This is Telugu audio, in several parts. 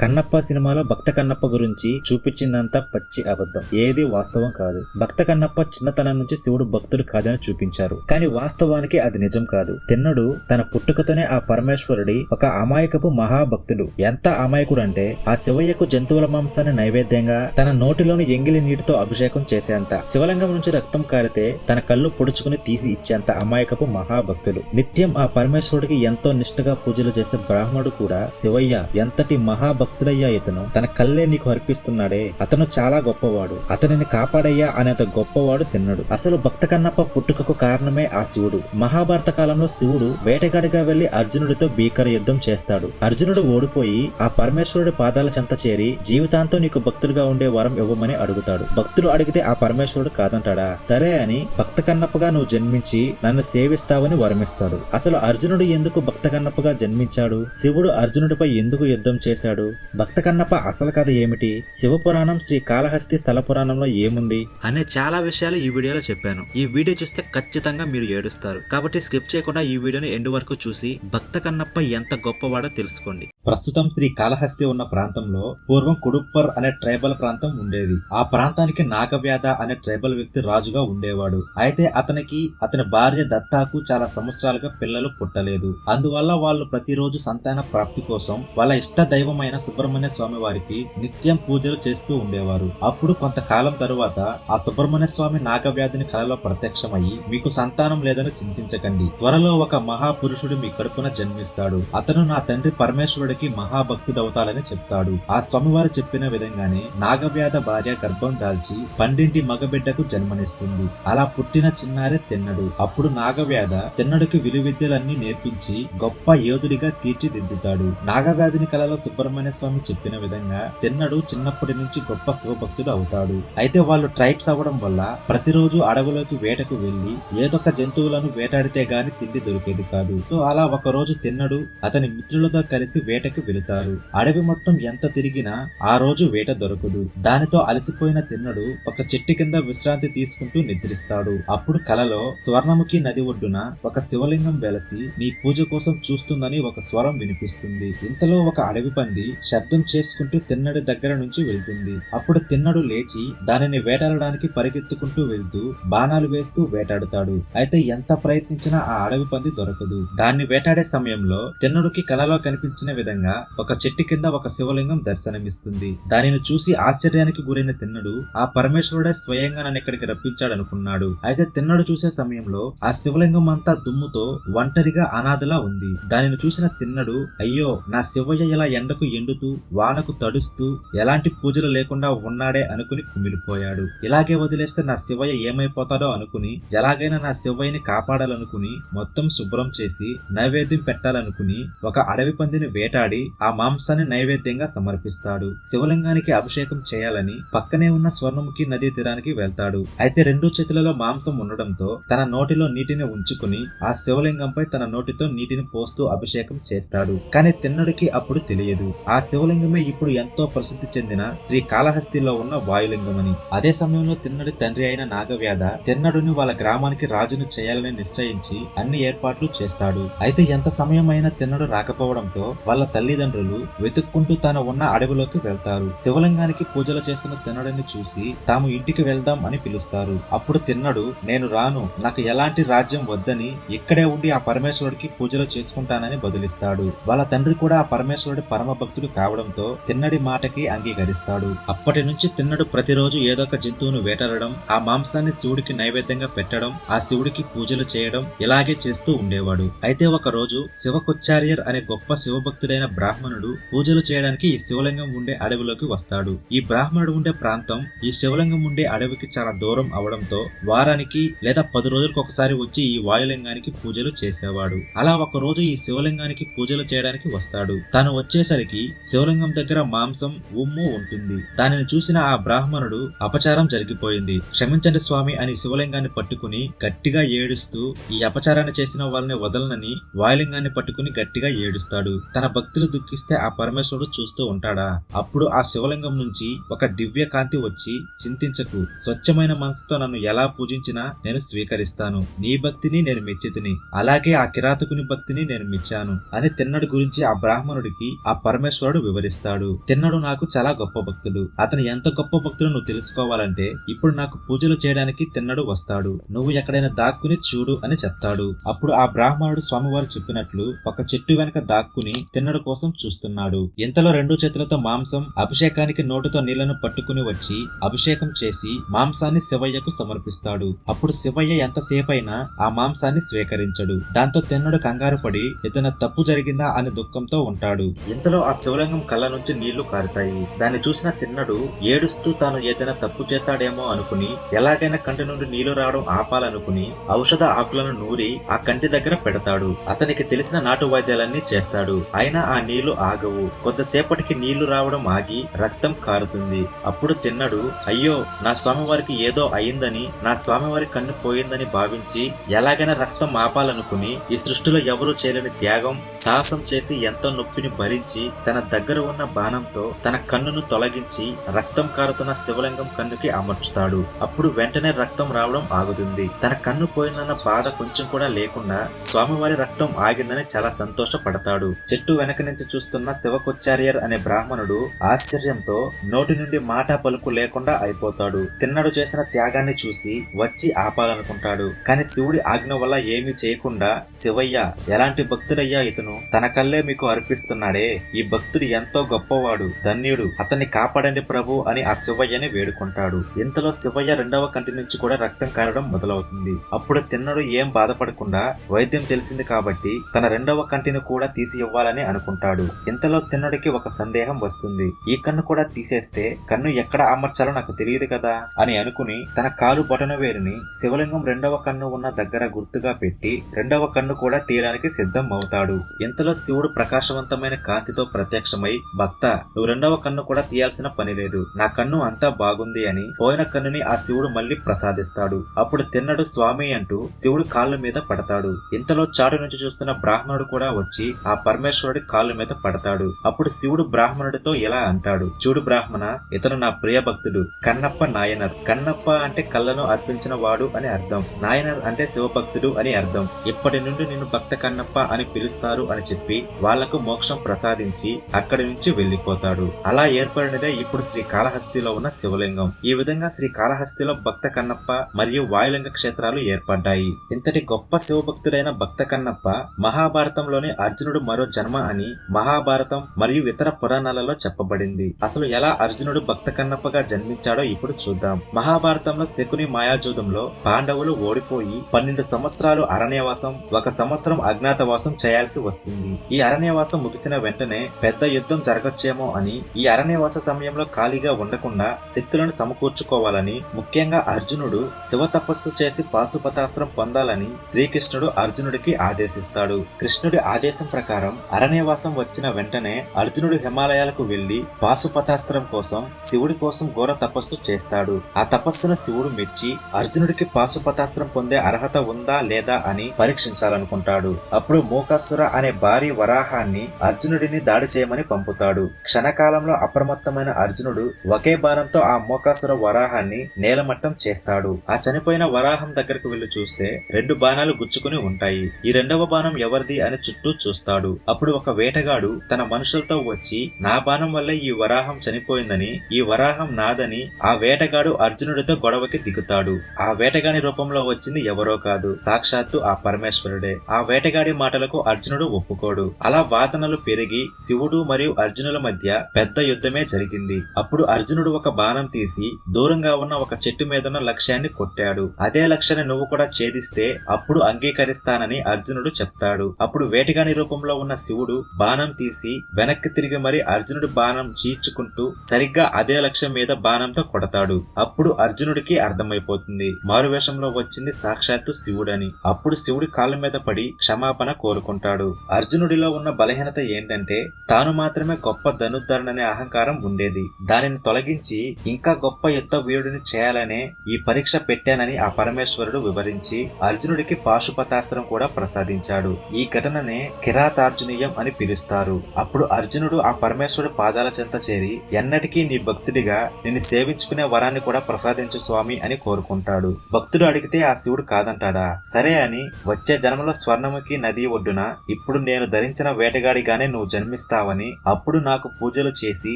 కన్నప్ప సినిమాలో భక్త కన్నప్ప గురించి చూపించిందంతా పచ్చి అబద్ధం, ఏది వాస్తవం కాదు. భక్త కన్నప్ప చిన్నతనం నుంచి శివుడు భక్తుడు కాదని చూపించారు, కానీ వాస్తవానికి అది నిజం కాదు. తిన్నడు తన పుట్టుకతోనే ఆ పరమేశ్వరుడి ఒక అమాయకపు మహాభక్తుడు. ఎంత అమాయకుడంటే ఆ శివయ్యకు జంతువుల మాంసాన్ని నైవేద్యంగా తన నోటిలోని ఎంగిలి నీటితో అభిషేకం చేసేంత, శివలింగం నుంచి రక్తం కారితే తన కళ్ళు పొడుచుకుని తీసి ఇచ్చేంత అమాయకపు మహాభక్తులు. నిత్యం ఆ పరమేశ్వరుడికి ఎంతో నిష్ఠగా పూజలు చేసే బ్రాహ్మణుడు కూడా శివయ్య ఎంతటి మహాభక్తుడయ్యా, ఇతను తన కళ్ళే నీకు అర్పిస్తున్నాడే, అతను చాలా గొప్పవాడు, అతనిని కాపాడయ్యా అనేంత గొప్పవాడు తిన్నడు. అసలు భక్త కన్నప్ప పుట్టుకకు కారణమే ఆ శివుడు. మహాభారత కాలంలో శివుడు వేటగాడిగా వెళ్లి అర్జునుడితో భీకర యుద్ధం చేస్తాడు. అర్జునుడు ఓడిపోయి ఆ పరమేశ్వరుడి పాదాల చెంత చేరి జీవితాంతం నీకు భక్తుడిగా ఉండే వరం ఇవ్వమని అడుగుతాడు. భక్తుడు అడిగితే ఆ పరమేశ్వరుడు కాదంటాడా? సరే అని భక్త కన్నప్పగా నువ్వు జన్మించి నన్ను సేవిస్తావని వరమిస్తాడు. అసలు అర్జునుడు ఎందుకు భక్త కన్నప్పగా జన్మించాడు? శివుడు అర్జునుడిపై ఎందుకు యుద్ధం చేశాడు? భక్త కన్నప్ప అసలు కథ ఏమిటి? శివపురాణం, శ్రీ కాళహస్తి స్థల పురాణంలో ఏముంది అనే చాలా విషయాలు ఈ వీడియోలో చెప్పాను. ఈ వీడియో చూస్తే ఖచ్చితంగా మీరు ఏడుస్తారు. కాబట్టి స్కిప్ చేయకుండా ఈ వీడియోని ఎండ్ వరకు చూసి భక్త కన్నప్ప ఎంత గొప్పవాడో తెలుసుకోండి. ప్రస్తుతం శ్రీ కాళహస్తి ఉన్న ప్రాంతంలో పూర్వం కుడుప్పర్ అనే ట్రైబల్ ప్రాంతం ఉండేది. ఆ ప్రాంతానికి నాగవ్యాధ అనే ట్రైబల్ వ్యక్తి రాజుగా ఉండేవాడు. అయితే అతనికి అతని భార్య దత్తాకు చాలా సంవత్సరాలుగా పిల్లలు పుట్టలేదు. అందువల్ల వాళ్ళు ప్రతిరోజు సంతాన ప్రాప్తి కోసం వాళ్ళ ఇష్ట దైవమైన సుబ్రహ్మణ్య స్వామి వారికి నిత్యం పూజలు చేస్తూ ఉండేవారు. అప్పుడు కొంతకాలం తరువాత ఆ సుబ్రహ్మణ్య స్వామి నాగవ్యాధిని కలలో ప్రత్యక్షమయ్యి, మీకు సంతానం లేదని చింతించకండి, త్వరలో ఒక మహాపురుషుడు మీ కడుపున జన్మిస్తాడు, అతను నా తండ్రి పరమేశ్వరుడికి మహాభక్తుడవుతాడని చెప్తాడు. ఆ స్వామివారు చెప్పిన విధంగానే నాగవ్యాధ భార్య గర్భం దాల్చి 12 మగబిడ్డకు జన్మనిస్తుంది. అలా పుట్టిన చిన్నారే తిన్నడు. అప్పుడు నాగవ్యాధ తిన్నడుకి విలువిద్యలన్నీ నేర్పించి గొప్ప యోధుడిగా తీర్చిదిద్దుతాడు. నాగవ్యాధిని కలలో సుబ్రహ్మణ్య స్వామి చెప్పిన విధంగా తిన్నడు చిన్నప్పటి నుంచి గొప్ప శివభక్తుడు అవుతాడు. అయితే వాళ్ళు ట్రైబ్స్ అవ్వడం వల్ల ప్రతిరోజు అడవులోకి వేటకు వెళ్లి ఏదొక జంతువులను వేటాడితే గాని తిండి దొరికేది కాదు. సో అలా ఒక రోజు తిన్నడు అతని మిత్రులతో కలిసి వేటకు వెళుతారు. అడవి మొత్తం ఎంత తిరిగినా ఆ రోజు వేట దొరకదు. దానితో అలసిపోయిన తిన్నడు ఒక చెట్టు కింద విశ్రాంతి తీసుకుంటూ నిద్రిస్తాడు. అప్పుడు కలలో స్వర్ణముఖి నది ఒడ్డున ఒక శివలింగం వెలసి నీ పూజ కోసం చూస్తుందని ఒక స్వరం వినిపిస్తుంది. ఇంతలో ఒక అడవి పంది శబ్దం చేసుకుంటూ తిన్నడి దగ్గర నుంచి వెళ్తుంది. అప్పుడు తిన్నడు లేచి దానిని వేటాడడానికి పరిగెత్తుకుంటూ వెళ్తూ బాణాలు వేస్తూ వేటాడుతాడు. అయితే ఎంత ప్రయత్నించినా ఆ అడవి పంది దొరకదు. దాన్ని వేటాడే సమయంలో తిన్నడుకి కలలో కనిపించిన విధంగా ఒక చెట్టు కింద ఒక శివలింగం దర్శనమిస్తుంది. దానిని చూసి ఆశ్చర్యానికి గురైన తిన్నడు ఆ పరమేశ్వరుడే స్వయంగా నన్ను ఇక్కడికి రప్పించాడనుకున్నాడు. అయితే తిన్నడు చూసే సమయంలో ఆ శివలింగం అంతా దుమ్ముతో ఒంటరిగా అనాథలా ఉంది. దానిని చూసిన తిన్నడు, అయ్యో నా శివయ్య ఇలా ఎండకు ఎండుతూ వానకు తడుస్తూ ఎలాంటి పూజలు లేకుండా ఉన్నాడే అనుకుని కుమిలిపోయాడు. ఇలాగే వదిలేస్తే నా శివయ్య ఏమైపోతాడో అనుకుని ఎలాగైనా నా శివయ్యని కాపాడాలనుకుని మొత్తం శుభ్రం చేసి నైవేద్యం పెట్టాలనుకుని ఒక అడవి పందిని వేటాడి ఆ మాంసాన్ని నైవేద్యంగా సమర్పిస్తాడు. శివలింగానికి అభిషేకం చేయాలని పక్కనే ఉన్న స్వర్ణముఖి నదీ తీరానికి వెళ్తాడు. అయితే 2 చేతులలో మాంసం ఉండడంతో తన నోటిలో నీటిని ఉంచుకుని ఆ శివలింగంపై తన నోటితో నీటిని పోస్తూ అభిషేకం చేస్తాడు. కానీ తిన్నడికి అప్పుడు తెలియదు ఆ శివలింగమే ఇప్పుడు ఎంతో ప్రసిద్ధి చెందిన శ్రీ కాళహస్తిలో ఉన్న వాయులింగమని. అదే సమయంలో తిన్నడి తండ్రి అయిన నాగవ్యాధ తిన్నడుని వాళ్ళ గ్రామానికి రాజును చేయాలని నిశ్చయించి అన్ని ఏర్పాట్లు చేస్తాడు. అయితే ఎంత సమయం అయినా తిన్నడు రాకపోవడంతో వాళ్ళ తల్లిదండ్రులు వెతుక్కుంటూ తాను ఉన్న అడవిలోకి వెళ్తారు. శివలింగానికి పూజలు చేస్తున్న తిన్నడిని చూసి తాము ఇంటికి వెళ్దాం అని పిలుస్తారు. అప్పుడు తిన్నడు, నేను రాను, నాకు ఎలాంటి రాజ్యం వద్దని ఇక్కడే ఉండి ఆ పరమేశ్వరుడికి పూజలు చేసుకుంటానని బదులిస్తాడు. వాళ్ళ తండ్రి కూడా ఆ పరమేశ్వరుడి పరమ భక్తుడు కావడంతో తిన్నడి మాటకి అంగీకరిస్తాడు. అప్పటి నుంచి తిన్నడు ప్రతిరోజు ఏదో ఒక జంతువును వేటాడడం, ఆ మాంసాన్ని శివుడికి నైవేద్యంగా పెట్టడం, ఆ శివుడికి పూజలు చేయడం ఇలాగే చేస్తూ ఉండేవాడు. అయితే ఒక రోజు శివకొచ్చారియర్ అనే గొప్ప శివభక్తుడైన బ్రాహ్మణుడు పూజలు చేయడానికి ఈ శివలింగం ఉండే అడవిలోకి వస్తాడు. ఈ బ్రాహ్మణుడు ఉండే ప్రాంతం ఈ శివలింగం ఉండే అడవికి చాలా దూరం అవడంతో వారానికి లేదా 10 రోజులకు ఒకసారి వచ్చి ఈ వాయులింగానికి పూజలు చేసేవాడు. అలా ఒక రోజు ఈ శివలింగానికి పూజలు చేయడానికి వస్తాడు. తాను వచ్చేసరికి శివలింగం దగ్గర మాంసం ఉమ్ము ఉంటుంది. దానిని చూసిన ఆ బ్రాహ్మణుడు అపచారం జరిగిపోయింది, క్షమించండి స్వామి అని శివలింగాన్ని పట్టుకుని గట్టిగా ఏడుస్తూ ఈ అపచారాన్ని చేసిన వాళ్ళని వదలనని వాయులింగాన్ని పట్టుకుని గట్టిగా ఏడుస్తాడు. తన భక్తులు దుఃఖిస్తే ఆ పరమేశ్వరుడు చూస్తూ ఉంటాడా? అప్పుడు ఆ శివలింగం నుంచి ఒక దివ్య కాంతి వచ్చి, చింతించకు, స్వచ్ఛమైన మనసుతో నన్ను ఎలా పూజించినా నేను స్వీకరిస్తాను, నీ భక్తిని నేను మెచ్చితిని, అలాగే ఆ కిరాతకుని భక్తిని నేను మెచ్చాను అని తిన్నడి గురించి ఆ బ్రాహ్మణుడికి ఆ పరమేశ్వరుడు పరమేశ్వరుడు వివరిస్తాడు. తిన్నడు నాకు చాలా గొప్ప భక్తుడు. అతను ఎంత గొప్ప భక్తుడు నువ్వు తెలుసుకోవాలంటే ఇప్పుడు నాకు పూజలు చేయడానికి తిన్నడు వస్తాడు. నువ్వు ఎక్కడైనా దాక్కుని చూడు అని చెప్తాడు. అప్పుడు ఆ బ్రాహ్మణుడు స్వామివారు చెప్పినట్లు ఒక చెట్టు వెనక దాక్కుని తిన్నడు కోసం చూస్తున్నాడు. ఇంతలో 2 చేతులతో మాంసం, అభిషేకానికి నోటితో నీళ్లను పట్టుకుని వచ్చి అభిషేకం చేసి మాంసాన్ని శివయ్యకు సమర్పిస్తాడు. అప్పుడు శివయ్య ఎంతసేపైనా ఆ మాంసాన్ని స్వీకరించడు. దాంతో తిన్నడు కంగారు పడి ఏదైనా తప్పు జరిగిందా అని దుఃఖంతో ఉంటాడు. ఇంతలో ఆ శివలింగం కళ్ళ నుంచి నీళ్లు కారుతాయి. దాన్ని చూసిన తిన్నడు ఏడుస్తూ తాను ఏదైనా తప్పు చేశాడేమో అనుకుని ఎలాగైనా కంటి నుండి నీళ్లు రావడం ఆపాలనుకుని ఔషధ ఆకులను నూరి ఆ కంటి దగ్గర పెడతాడు. అతనికి తెలిసిన నాటు వైద్యాలన్నీ చేస్తాడు. అయినా ఆ నీళ్లు ఆగవు. కొద్దిసేపటికి నీళ్లు రావడం ఆగి రక్తం కారుతుంది. అప్పుడు తిన్నడు అయ్యో నా స్వామివారికి ఏదో అయిందని, నా స్వామివారి కన్ను పోయిందని భావించి ఎలాగైనా రక్తం ఆపాలనుకుని ఈ సృష్టిలో ఎవరూ చేయలేని త్యాగం, సాహసం చేసి ఎంతో నొప్పిని భరించి తన దగ్గర ఉన్న బాణంతో తన కన్నును తొలగించి రక్తం కారుతున్న శివలింగం కన్నుకి అమర్చుతాడు. అప్పుడు వెంటనే రక్తం రావడం ఆగుతుంది. తన కన్ను పోయిందన్న బాధ కొంచెం కూడా లేకుండా స్వామివారి రక్తం ఆగిందని చాలా సంతోషపడతాడు. చెట్టు వెనక నుంచి చూస్తున్న శివకొచ్చారియర్ అనే బ్రాహ్మణుడు ఆశ్చర్యంతో నోటి నుండి మాట పలుకు లేకుండా అయిపోతాడు. తిన్నడు చేసిన త్యాగాన్ని చూసి వచ్చి ఆపాలనుకుంటాడు. కాని శివుడి ఆజ్ఞ వల్ల ఏమీ చేయకుండా శివయ్య ఎలాంటి భక్తుడయ్యా ఇతను, తన కళ్ళే మీకు అర్పిస్తున్నాడే, ఈ భక్తుడు ఎంతో గొప్పవాడు, ధన్యుడు, అతన్ని కాపాడండి ప్రభు అని ఆ శివయ్యని వేడుకుంటాడు. ఇంతలో శివయ్య 2వ కంటి నుంచి కూడా రక్తం కారడం మొదలవుతుంది. అప్పుడు తిన్నడు ఏం బాధపడకుండా వైద్యం తెలిసింది కాబట్టి తన 2వ కంటిని కూడా తీసి ఇవ్వాలని అనుకుంటాడు. ఇంతలో తిన్నడికి ఒక సందేహం వస్తుంది. ఈ కన్ను కూడా తీసేస్తే కన్ను ఎక్కడ అమర్చాలో నాకు తెలియదు కదా అని అనుకుని తన కాలు బొటన వేలిని శివలింగం 2వ కన్ను ఉన్న దగ్గర గుర్తుగా పెట్టి 2వ కన్ను కూడా తీయడానికి సిద్ధం అవుతాడు. ఇంతలో శివుడు ప్రకాశవంతమైన కాంతితో ప్రత్యక్షమై భక్త, నువ్వు 2వ కన్ను కూడా తీయాల్సిన పని లేదు, నా కన్ను అంతా బాగుంది అని పోయిన కన్నుని ఆ శివుడు మళ్లీ ప్రసాదిస్తాడు. అప్పుడు తిన్నడు స్వామి అంటూ శివుడు కాళ్ళ మీద పడతాడు. ఇంతలో చాటు నుంచి చూస్తున్న బ్రాహ్మణుడు కూడా వచ్చి ఆ పరమేశ్వరుడి కాళ్ళ మీద పడతాడు. అప్పుడు శివుడు బ్రాహ్మణుడితో ఇలా అంటాడు, చూడు బ్రాహ్మణ, ఇతను నా ప్రియ భక్తుడు కన్నప్ప నాయనర్. కన్నప్ప అంటే కళ్ళను అర్పించిన వాడు అని అర్థం, నాయనర్ అంటే శివభక్తుడు అని అర్థం. ఇప్పటి నుండి నిన్ను భక్త కన్నప్ప అని పిలుస్తారు అని చెప్పి వాళ్లకు మోక్షం ప్రసాదించి అక్కడి నుంచి వెళ్లిపోతాడు. అలా ఏర్పడినదే ఇప్పుడు శ్రీకాళహస్తిలో ఉన్న శివలింగం. ఈ విధంగా శ్రీకాళహస్తిలో భక్త కన్నప్ప మరియు వాయులింగ క్షేత్రాలు ఏర్పడ్డాయి. ఇంతటి గొప్ప శివభక్తుడైన భక్త కన్నప్ప మహాభారతంలోని అర్జునుడు మరో జన్మ అని మహాభారతం మరియు ఇతర పురాణాలలో చెప్పబడింది. అసలు ఎలా అర్జునుడు భక్త కన్నప్పగా జన్మించాడో ఇప్పుడు చూద్దాం. మహాభారతంలో శకుని మాయాజూదంలో పాండవులు ఓడిపోయి 12 సంవత్సరాలు అరణ్యవాసం, 1 సంవత్సరం అజ్ఞాతవాసం చేయాల్సి వస్తుంది. ఈ అరణ్యవాసం ముగిసిన వెంటనే పెద్ద యుద్ధం జరగచ్చేమో అని ఈ అరణ్యవాస సమయంలో ఖాళీగా ఉండకుండా శక్తులను సమకూర్చుకోవాలని ముఖ్యంగా అర్జునుడు శివ తపస్సు చేసి పాశుపతాస్త్రం పొందాలని శ్రీకృష్ణుడు అర్జునుడికి ఆదేశిస్తాడు. కృష్ణుడి ఆదేశం ప్రకారం అరణ్యవాసం వచ్చిన వెంటనే అర్జునుడు హిమాలయాలకు వెళ్లి పాశుపతాస్త్రం కోసం శివుడి కోసం ఘోర తపస్సు చేస్తాడు. ఆ తపస్సును శివుడు మెచ్చి అర్జునుడికి పాశుపతాస్త్రం పొందే అర్హత ఉందా లేదా అని పరీక్షించాలనుకుంటాడు. అప్పుడు మూకాసుర అనే భారీ వరాహాన్ని అర్జునుడిని దాడి చేయమని పంపుతాడు. క్షణకాలంలో అప్రమత్తమైన అర్జునుడు ఒకే బాణంతో ఆ మూకాసుర వరాహాన్ని నేలమట్టం చేస్తాడు. ఆ చనిపోయిన వరాహం దగ్గరకు వెళ్లి చూస్తే 2 బాణాలు గుచ్చుకుని ఉంటాయి. ఈ 2వ బాణం ఎవరిది అని చుట్టూ చూస్తాడు. అప్పుడు ఒక వేటగాడు తన మనుషులతో వచ్చి నా బాణం వల్ల ఈ వరాహం చనిపోయిందని, ఈ వరాహం నాదని ఆ వేటగాడు అర్జునుడితో గొడవకి దిగుతాడు. ఆ వేటగాని రూపంలో వచ్చింది ఎవరో కాదు, సాక్షాత్తు ఆ పరమేశ్వరుడే. ఆ వేటగాడి మాటలకు అర్జునుడు ఒప్పుకోడు. అలా వాదనలు పెరిగి శివుడు మరియు అర్జునుల మధ్య పెద్ద యుద్ధమే జరిగింది. అప్పుడు అర్జునుడు ఒక బాణం తీసి దూరంగా ఉన్న ఒక చెట్టు మీదున్న లక్ష్యాన్ని కొట్టాడు. అదే లక్ష్యాన్ని నువ్వు కూడా ఛేదిస్తే అప్పుడు అంగీకరిస్తానని అర్జునుడు చెప్తాడు. అప్పుడు వేటగాని రూపంలో ఉన్న శివుడు బాణం తీసి వెనక్కి తిరిగి మరి అర్జునుడు బాణం చీల్చుకుంటూ సరిగ్గా అదే లక్ష్యం మీద బాణంతో కొడతాడు. అప్పుడు అర్జునుడికి అర్థమైపోతుంది మారువేషంలో వచ్చింది సాక్షాత్తు శివుడని. అప్పుడు శివుడి కాళ్ళ మీద పడి క్షమాపణ కోరుకుంటాడు. అర్జునుడిలో ఉన్న బలహీనత ఏంటంటే తాను మాత్రమే గొప్ప ధనుర్ధరుడనే అహంకారం ఉండేది. దానిని తొలగించి ఇంకా గొప్ప యుద్ధ వీరుడిని చేయాలనే ఈ పరీక్ష పెట్టానని ఆ పరమేశ్వరుడు వివరించి అర్జునుడికి పాశుపతాస్త్రం కూడా ప్రసాదించాడు. ఈ ఘటననే కిరాతార్జునీయం అని పిలుస్తారు. అప్పుడు అర్జునుడు ఆ పరమేశ్వరుడు పాదాల చెంత చేరి ఎన్నటికీ నీ భక్తుడిగా నిన్ను సేవించుకునే వరాన్ని కూడా ప్రసాదించు స్వామి అని కోరుకుంటాడు. భక్తుడు అడిగితే ఆ శివుడు కాదంటాడా? సరే అని వచ్చే జన్మలో స్వర్ణముఖి నది ఒడ్డున ఇప్పుడు నేను ధరించిన వేటగాడిగానే నువ్వు జన్మిస్తావని చేసుకున్నావని అప్పుడు నాకు పూజలు చేసి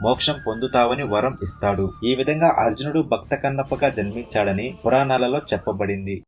మోక్షం పొందుతావని వరం ఇస్తాడు. ఈ విధంగా అర్జునుడు భక్త కన్నప్పగా జన్మించాడని పురాణాలలో చెప్పబడింది.